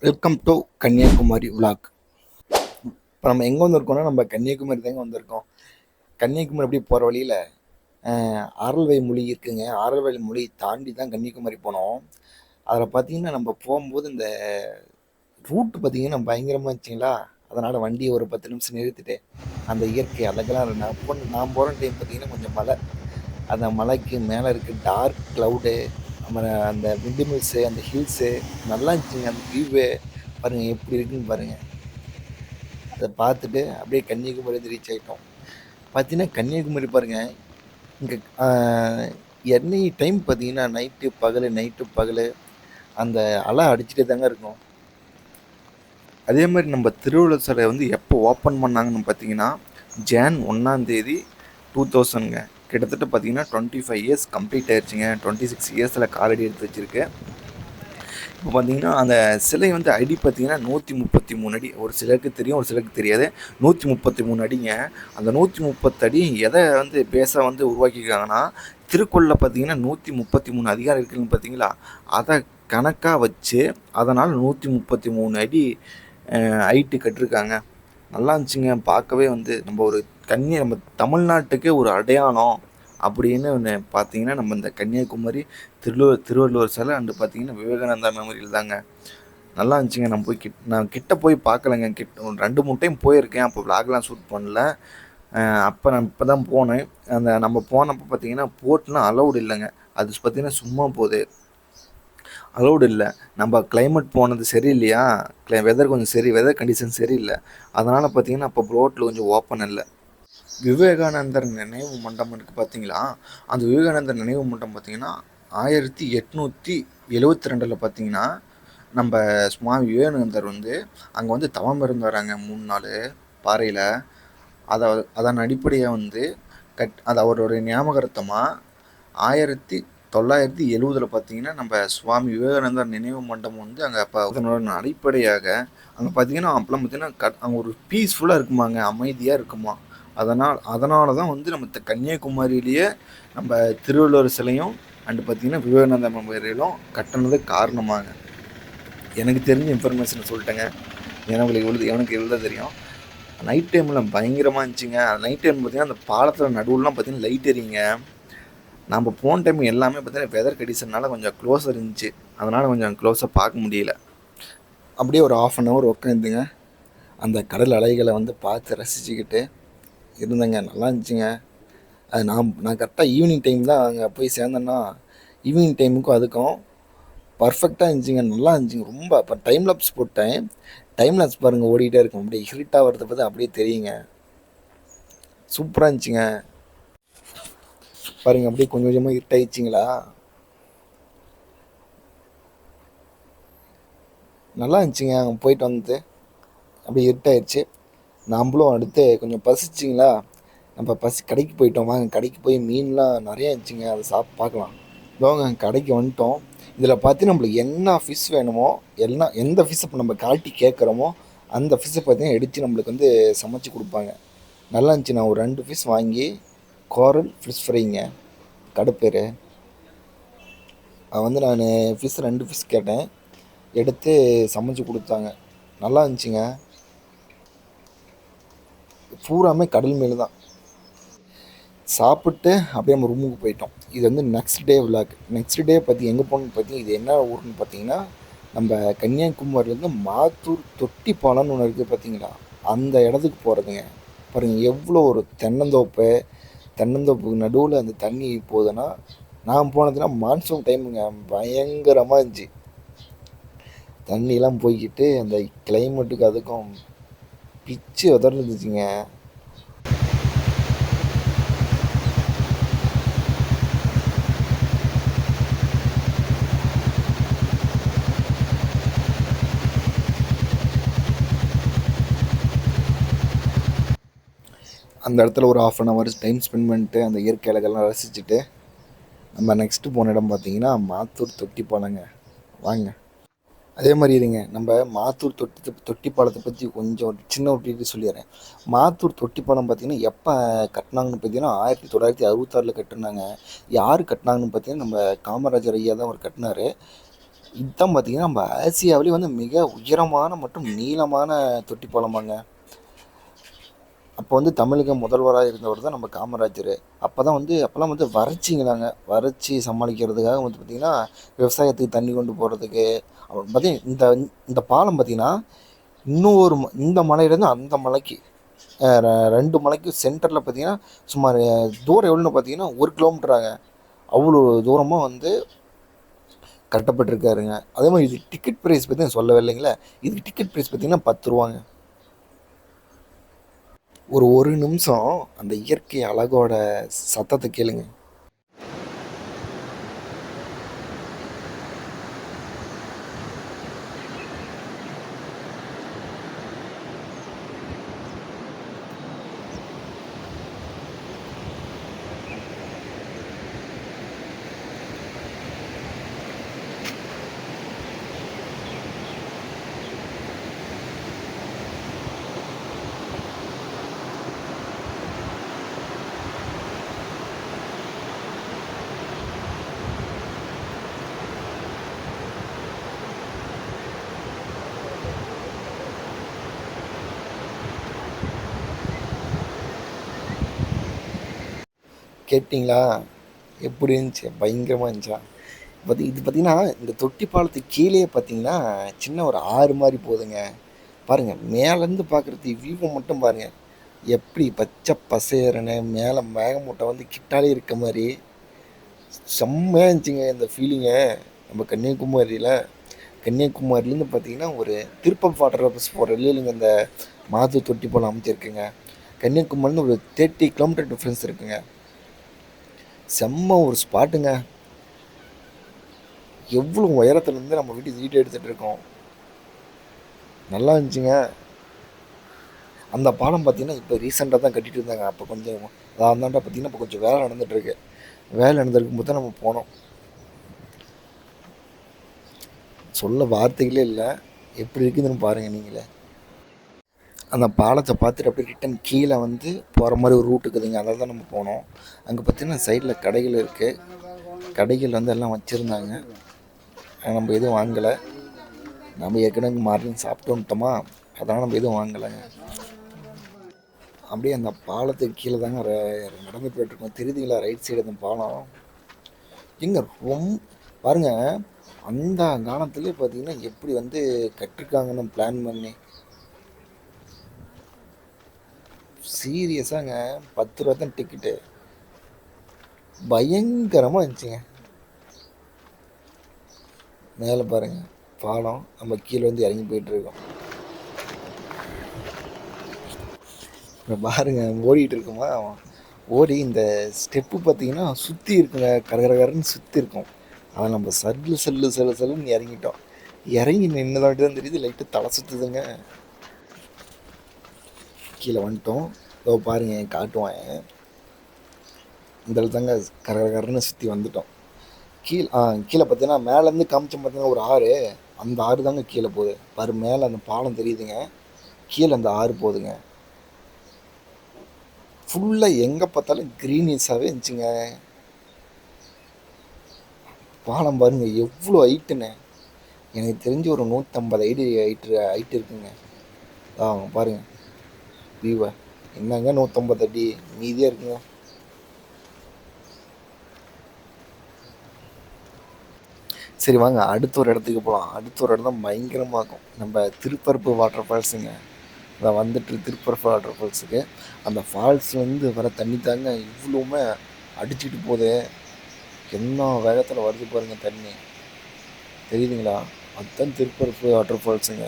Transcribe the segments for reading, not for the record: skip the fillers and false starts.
Welcome to Kanyakumari vlog. இப்போ நம்ம எங்கே வந்திருக்கோம்னா நம்ம கன்னியாகுமரி தாங்க வந்திருக்கோம். கன்னியாகுமரி அப்படி போகிற வழியில் ஆரல்வாய் மொழி இருக்குங்க. ஆரல்வாய் மொழி தாண்டி தான் கன்னியாகுமரி போனோம். அதில் பார்த்தீங்கன்னா நம்ம போகும்போது இந்த ரூட்டு பார்த்தீங்கன்னா பயங்கரமாக இருந்துச்சுங்களா. அதனால் வண்டியை ஒரு 10 நிமிஷம் நிறுத்திட்டு அந்த இயற்கை அழகெல்லாம் நான் போகிற டைம் பார்த்தீங்கன்னா கொஞ்சம் மழை. அந்த மலைக்கு மேலே இருக்க டார்க் க்ளவுடு, அப்புறம் அந்த விண்டுமில்ஸு, அந்த ஹில்ஸு நல்லா இருந்துச்சுங்க. அந்த வியூவு பாருங்கள் எப்படி இருக்குன்னு பாருங்கள். அதை பார்த்துட்டு அப்படியே கன்னியாகுமரி வந்து ரீச் ஆகிட்டோம். பார்த்தீங்கன்னா கன்னியாகுமரி பாருங்கள், இங்கே எனி டைம் பார்த்தீங்கன்னா நைட்டு பகல் அந்த அலை அடிச்சுட்டே தாங்க இருக்கும். அதே மாதிரி நம்ம திருவள்ளுவர் சிலை வந்து எப்போ ஓப்பன் பண்ணாங்கன்னு பார்த்தீங்கன்னா ஜான் 1 2000ங்க. கிட்டத்தட்ட பார்த்தீங்கன்னா 25 இயர்ஸ் கம்ப்ளீட் ஆயிடுச்சுங்க. 26 இயர்ஸில் காலடி எடுத்து வச்சுருக்கு. இப்போ பார்த்தீங்கன்னா அந்த சிலை வந்து அடி பார்த்தீங்கன்னா 133 அடி. ஒரு சிலருக்கு தெரியும், ஒரு சிலருக்கு தெரியாது. 133 அடிங்க. அந்த 130 அடி எதை வந்து பேஸாக வந்து உருவாக்கியிருக்காங்கன்னா, திருக்குறளில் பார்த்தீங்கன்னா 133 அதிகாரம் இருக்குதுன்னு பார்த்தீங்களா, அதை கணக்காக வச்சு அதனால் 133 அடி ஹைட்டு கட்டிருக்காங்க. நல்லா இருந்துச்சுங்க. பார்க்கவே வந்து நம்ம தமிழ்நாட்டுக்கே ஒரு அடையாளம் அப்படின்னு ஒன்று பார்த்தீங்கன்னா நம்ம இந்த கன்னியாகுமரி திருவள்ளுவர் சிலை அண்டு பார்த்தீங்கன்னா விவேகானந்தா மெமோரியல் தாங்க. நல்லா இருந்துச்சுங்க. நான் கிட்ட போய் பார்க்கலங்க. ஒரு 2-3 டைம் போயிருக்கேன். அப்போ விளாக்லாம் ஷூட் பண்ணல. அப்போ நான் இப்போ தான் போனேன். நம்ம போனப்போ பார்த்தீங்கன்னா போட்லாம் அலௌடு இல்லைங்க. அது பார்த்தீங்கன்னா சும்மா போகுது, அலௌடு இல்லை. நம்ம கிளைமேட் போனது சரியில்லையா, வெதர் வெதர் கண்டிஷன் சரியில்லை. அதனால் பார்த்தீங்கன்னா அப்போ போட்டில் கொஞ்சம் ஓப்பன் இல்லை. விவேகானந்தர் நினைவு மண்டபம் இருக்குது பார்த்தீங்களா, அந்த விவேகானந்தர் நினைவு மண்டபம் பார்த்தீங்கன்னா 1872 பார்த்தீங்கன்னா நம்ம சுவாமி விவேகானந்தர் வந்து அங்கே வந்து தவம் இருந்து வராங்க 3 நாள் பாறையில். அதன் அடிப்படையாக வந்து அது அவருடைய ஞாபகார்த்தமாக 1970 பார்த்தீங்கன்னா நம்ம சுவாமி விவேகானந்தர் நினைவு மண்டபம் வந்து அங்கே அப்போ அதனோட அடிப்படையாக அங்கே பார்த்தீங்கன்னா அப்போலாம் பார்த்தீங்கன்னா அங்கே ஒரு பீஸ்ஃபுல்லாக இருக்குமாங்க, அமைதியாக இருக்குமா. அதனால தான் வந்து நம்ம கன்னியாகுமரியிலேயே நம்ம திருவள்ளுவர் சிலையும் அண்டு பார்த்திங்கன்னா விவேகானந்தா மெமோரியலும் கட்டினதுக்கு காரணமாங்க. எனக்கு தெரிஞ்ச இன்ஃபர்மேஷனை சொல்லிட்டேங்க. எனக்கு எழுத தெரியும். நைட் டைமில் பயங்கரமாக இருந்துச்சுங்க. நைட் டைம் பார்த்திங்கன்னா அந்த பாலத்தில் நடுவுலாம் பார்த்திங்கன்னா லைட் எரியுங்க. நம்ம போன டைம் எல்லாமே பார்த்திங்கன்னா வெதர் கண்டிஷன்னால கொஞ்சம் க்ளோஸாக இருந்துச்சு. அதனால் கொஞ்சம் க்ளோஸாக பார்க்க முடியல. அப்படியே ஒரு 1/2 hour உட்காந்துங்க அந்த கடல் அலைகளை வந்து பார்த்து ரசிச்சுக்கிட்டு இருந்தேங்க. நல்லா இருந்துச்சுங்க. அது நான் கரெக்டாக ஈவினிங் டைம் தான் அங்கே போய் சேர்ந்தேன்னா ஈவினிங் டைமுக்கும் அதுக்கும் பர்ஃபெக்டாக இருந்துச்சுங்க. நல்லா இருந்துச்சுங்க ரொம்ப. இப்போ டைம் லாப்ஸ் போட்டேன். டைம் லாப்ஸ் பாருங்கள் ஓடிக்கிட்டே இருக்கும். அப்படியே ஹிரிட்டாக வரதை பார்த்து அப்படியே தெரியுங்க. சூப்பராக இருந்துச்சுங்க. பாருங்கள் அப்படியே கொஞ்சம் கொஞ்சமாக இருட்டாயிடுச்சிங்களா. நல்லா இருந்துச்சுங்க. அங்கே போயிட்டு வந்து அப்படியே இருட்டாயிடுச்சு. நம்மளும் அடுத்து கொஞ்சம் பசிச்சிங்களா, நம்ம கடைக்கு போயிட்டோம். வாங்க கடைக்கு போய் மீன்லாம் நிறையா இருந்துச்சுங்க, அதை பார்க்கலாம். இதோங்க கடைக்கு வந்துட்டோம். இதில் பார்த்து நம்மளுக்கு என்ன ஃபிஷ் வேணுமோ எந்த ஃபிஷ்ஷை இப்போ நம்ம காட்டி கேட்குறோமோ அந்த ஃபிஷ்ஷை பார்த்தீங்கன்னா எடுத்து நம்மளுக்கு வந்து சமைச்சு கொடுப்பாங்க. நல்லா இருந்துச்சு. நான் ஒரு 2 ஃபிஷ் வாங்கி கோரல் ஃபிஷ் ஃப்ரைங்க கடை பேர். அது வந்து நான் 2 ஃபிஷ் கேட்டேன், எடுத்து சமைச்சு கொடுத்தாங்க. நல்லா இருந்துச்சுங்க. பூராமே கடல் மீன் தான். சாப்பிட்டு அப்படியே நம்ம ரூமுக்கு போயிட்டோம். இது வந்து next day vlog. Next day பற்றி எங்கே போகணுன்னு பார்த்தீங்கன்னா இது என்ன ஊருன்னு பார்த்தீங்கன்னா நம்ம கன்னியாகுமரியிலேருந்து மாத்தூர் தொட்டிப்பாலம்னு ஒன்று இருக்குது பார்த்தீங்களா, அந்த இடத்துக்கு போகிறதுங்க. பாருங்கள் எவ்வளோ ஒரு தென்னந்தோப்புக்கு நடுவில் அந்த தண்ணி போகுதுன்னா, நான் போனதுன்னா மான்சூன் டைமுங்க. பயங்கரமாக இருந்துச்சு. தண்ணிலாம் போய்கிட்டு அந்த கிளைமேட்டுக்கு அதுக்கும் பிச்சு உதர்ந்துச்சுங்க. அந்த இடத்துல ஒரு 1/2 hour டைம் ஸ்பெண்ட் பண்ணிட்டு அந்த இயற்கை அழகெல்லாம் ரசிச்சுட்டு நம்ம நெக்ஸ்ட்டு போன இடம் பார்த்தீங்கன்னா மாத்தூர் தொட்டிப்பாலங்க. வாங்க அதே மாதிரி இருங்க. நம்ம மாத்தூர் தொட்டிப்பாலத்தை பற்றி கொஞ்சம் சின்ன ஒரு டீட்டெயில் சொல்லிடுறேன். மாத்தூர் தொட்டிப்பாலம் பார்த்திங்கன்னா எப்போ கட்டினாங்கன்னு பார்த்தீங்கன்னா 1966 கட்டினாங்க. யார் கட்டினாங்கன்னு பார்த்தீங்கன்னா நம்ம காமராஜர் ஐயா தான் அவர் கட்டினார். இதுதான் பார்த்தீங்கன்னா நம்ம ஆசியாவிலேயே வந்து மிக உயரமான மற்றும் நீளமான தொட்டி பாலமாங்க. அப்போ வந்து தமிழக முதல்வராக இருந்தவர் தான் நம்ம காமராஜர். அப்போல்லாம் வந்து வறட்சிங்களாங்க. வறட்சி சமாளிக்கிறதுக்காக வந்து பார்த்திங்கன்னா விவசாயத்துக்கு தண்ணி கொண்டு போகிறதுக்கு அப்புறம் பார்த்தீங்கன்னா இந்த பாலம் பார்த்திங்கன்னா இந்த மலையிலேருந்து அந்த மலைக்கு 2 மலைக்கு சென்டரில் பார்த்திங்கன்னா சுமார் தூரம் எவ்வளோன்னு பார்த்தீங்கன்னா 1 கிலோமீட்டராங்க. அவ்வளோ தூரமாக வந்து கட்டப்பட்டிருக்காருங்க. அதே மாதிரி இது டிக்கெட் ப்ரைஸ் பற்றி நான் சொல்லவே இல்லைங்களே. இதுக்கு டிக்கெட் ப்ரைஸ் பார்த்திங்கன்னா 10 ரூபாங்க. ஒரு நிமிஷம் அந்த இயற்கை அழகோட சத்தத்தை கேளுங்க. கேட்டிங்களா? எப்படி இருந்துச்சு? பயங்கரமாக இருந்துச்சா? இது பார்த்தீங்கன்னா இந்த தொட்டி பாலத்துக்கு கீழேயே பார்த்தீங்கன்னா சின்ன ஒரு ஆறு மாதிரி போகுதுங்க. பாருங்கள், மேலேருந்து பார்க்குறது வியூவை மட்டும் பாருங்கள். எப்படி பச்சை பசேரன்னு மேலே மேகமூட்டம் வந்து கிட்டாலே இருக்க மாதிரி செம்மையாக இருந்துச்சுங்க இந்த ஃபீலிங்கை. நம்ம கன்னியாகுமரியிலேருந்து பார்த்தீங்கன்னா ஒரு திருப்பம் வாட்டர் போகிற இல்லைங்க இந்த மாது தொட்டி பாலம் அமைச்சிருக்குங்க. கன்னியாகுமரின்னு ஒரு 30 கிலோமீட்டர் டிஃப்ரென்ஸ் இருக்குங்க. செம்ம ஒரு ஸ்பாட்டுங்க. எவ்வளோ உயரத்துலேருந்து நம்ம வீடியோ எடுத்துகிட்டு இருக்கோம். நல்லா இருந்துச்சுங்க. அந்த பாலம் பார்த்திங்கன்னா இப்போ ரீசெண்டாக தான் கட்டிகிட்டு இருந்தாங்க. அப்போ கொஞ்சம் அதாண்டாண்டா பார்த்திங்கன்னா இப்போ கொஞ்சம் வேலை நடந்துகிட்ருக்கு. வேலை நடந்துருக்கும்போது தான் நம்ம போனோம். சொல்ல வார்த்தைகளே இல்லை. எப்படி இருக்குதுன்னு பாருங்கள் நீங்களே. அந்த பாலத்தை பார்த்துட்டு அப்படியே ரிட்டன் கீழே வந்து போகிற மாதிரி ஒரு ரூட் இருக்குதுங்க. அதில் தான் நம்ம போனோம். அங்கே பார்த்திங்கன்னா சைடில் கடைகள் இருக்குது. கடைகள் வந்து எல்லாம் வச்சுருந்தாங்க. நம்ம எதுவும் வாங்கலை. நம்ம ஏற்கனவே மார்னிங் சாப்பிட்டு வந்துட்டோமா, அதனால் நம்ம எதுவும் வாங்கலைங்க. அப்படியே அந்த பாலத்துக்கு கீழே தாங்க நடந்து போய்ட்டுருக்கோம். தெரியுதுங்களா ரைட் சைடு அந்த பாலம் எங்கே ரொம்ப பாருங்கள். அந்த காலத்துலேயே பார்த்திங்கன்னா எப்படி வந்து கட்டிருக்காங்கன்னு பிளான் பண்ணி சீரியஸாங்க. 10 ரூபா தான் டிக்கெட்டு. பயங்கரமாக இருந்துச்சுங்க. மேலே பாருங்கள் பாலம், நம்ம கீழே வந்து இறங்கி போயிட்டுருக்கோம். இப்போ பாருங்கள் ஓடிட்டு இருக்குமா, ஓடி இந்த ஸ்டெப்பு பார்த்திங்கன்னா சுற்றி இருக்குங்க. கரகரன்னு சுற்றி இருக்கும். அதை நம்ம சல்லுன்னு இறங்கிட்டோம். இறங்கி நின்னதாட்டி தான் தெரியுது லைட்டு தலை சுற்றுதுங்க. கீழே வந்துட்டோம். இதோ பாருங்கள் காட்டுவான். இந்த தாங்க கரகரன்னு சுற்றி வந்துட்டோம். கீழே பார்த்தீங்கன்னா மேலேருந்து காமிச்சோம் பார்த்தீங்கன்னா ஒரு ஆறு. அந்த ஆறு தாங்க கீழே போகுது. பாரு மேலே அந்த பாலம் தெரியுதுங்க. கீழே அந்த ஆறு போகுதுங்க. ஃபுல்லாக எங்கே பார்த்தாலும் க்ரீனிஷாகவே இருந்துச்சுங்க. பாலம் பாருங்கள் எவ்வளோ ஹைட்டுன்னு. எனக்கு தெரிஞ்சு ஒரு 150 அடி ஹைட்டு இருக்குங்க. பாருங்கள் வியூவை. என்னங்க 150 அடி மீதியாக இருக்குங்க. சரி வாங்க அடுத்த ஒரு இடத்துக்கு போகலாம். அடுத்த ஒரு இடம் தான் பயங்கரமாக இருக்கும். நம்ம திருப்பரப்பு வாட்டர் ஃபால்ஸுங்க. நான் வந்துட்டு திருப்பரப்பு வாட்டர் ஃபால்ஸுக்கு. அந்த ஃபால்ஸ்லேருந்து வர தண்ணி தாங்க இவ்வளோவுமே அடிச்சுட்டு போகுது. என்ன வேகத்தில் வருது பாருங்கள் தண்ணி. தெரியுதுங்களா? அதுதான் திருப்பரப்பு வாட்டர் ஃபால்ஸுங்க.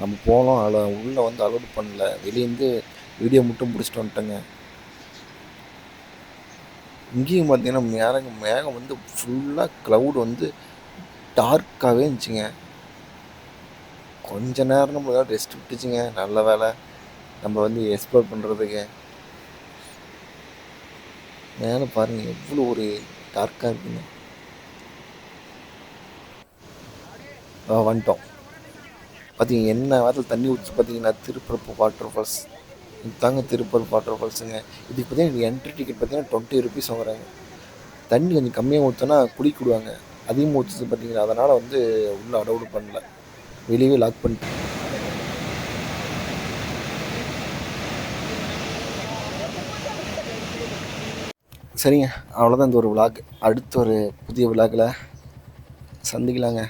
நம்ம போனோம், அதில் உள்ளே வந்து அலோடு பண்ணல. வெளியேருந்து வீடியோ மட்டும் பிடிச்சிட்டு வந்துட்டேங்க. இங்கேயும் பார்த்தீங்கன்னா மேகம் வந்து ஃபுல்லாக க்ளவுட் வந்து டார்க்காகவே இருந்துச்சுங்க. கொஞ்ச நேரம் நம்மளுக்கு ரெஸ்ட் விட்டுச்சுங்க. நல்ல வேலை நம்ம வந்து எக்ஸ்ப்ளோர் பண்ணுறதுக்கு. மேலே பாருங்கள் எவ்வளோ ஒரு டார்க்காக இருக்குங்க. வந்துட்டோம். பார்த்தீங்க என்ன வாரத்தில் தண்ணி ஊற்றி பார்த்தீங்கன்னா திருப்பரப்பு வாட்டர் ஃபால்ஸ். இதுதாங்க திருப்பரப்பு வாட்டர் ஃபால்ஸுங்க. இதுக்கு பார்த்தீங்கன்னா என்ட்ரி டிக்கெட் பார்த்தீங்கன்னா 20 ருபீஸ் வாங்குறாங்க. தண்ணி கொஞ்சம் கம்மியாக ஊற்றினா குடிக்கிடுவாங்க. அதிகமாக ஊற்றுச்சு பார்த்தீங்களா, அதனால் வந்து உள்ளே அலோடு பண்ணல, வெளியவே லாக் பண்ணிட்டு. சரிங்க, அவ்வளோதான் இந்த ஒரு விலாக். அடுத்த ஒரு புதிய விலாகில் சந்திக்கலாங்க.